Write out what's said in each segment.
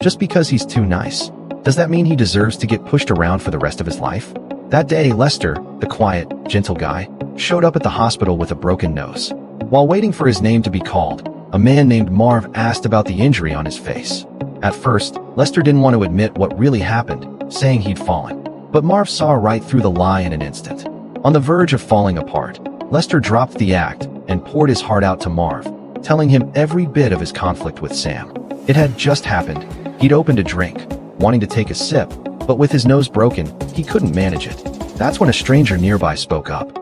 Just because he's too nice. Does that mean he deserves to get pushed around for the rest of his life? That day, Lester, the quiet, gentle guy, showed up at the hospital with a broken nose. While waiting for his name to be called, a man named Marv asked about the injury on his face. At first, Lester didn't want to admit what really happened, saying he'd fallen. But Marv saw right through the lie in an instant. On the verge of falling apart, Lester dropped the act and poured his heart out to Marv, telling him every bit of his conflict with Sam. It had just happened. He'd opened a drink, wanting to take a sip, but with his nose broken, he couldn't manage it. That's when a stranger nearby spoke up.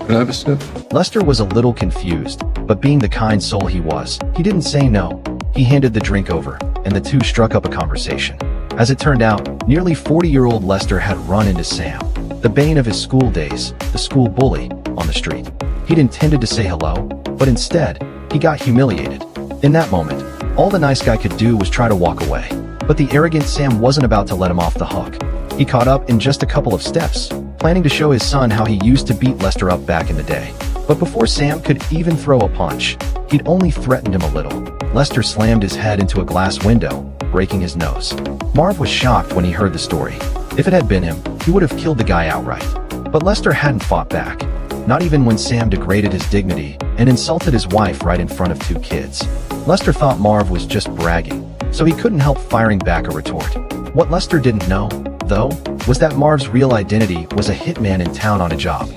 Can I have a sip? Lester was a little confused, but being the kind soul he was, he didn't say no. He handed the drink over, and the two struck up a conversation. As it turned out, nearly 40-year-old Lester had run into Sam, the bane of his school days, the school bully, on the street. He'd intended to say hello, but instead, he got humiliated. In that moment, all the nice guy could do was try to walk away. But the arrogant Sam wasn't about to let him off the hook. He caught up in just a couple of steps, planning to show his son how he used to beat Lester up back in the day. But before Sam could even throw a punch, he'd only threatened him a little. Lester slammed his head into a glass window, breaking his nose. Marv was shocked when he heard the story. If it had been him, he would have killed the guy outright. But Lester hadn't fought back, not even when Sam degraded his dignity and insulted his wife right in front of two kids. Lester thought Marv was just bragging, so he couldn't help firing back a retort. What Lester didn't know, though, was that Marv's real identity was a hitman in town on a job.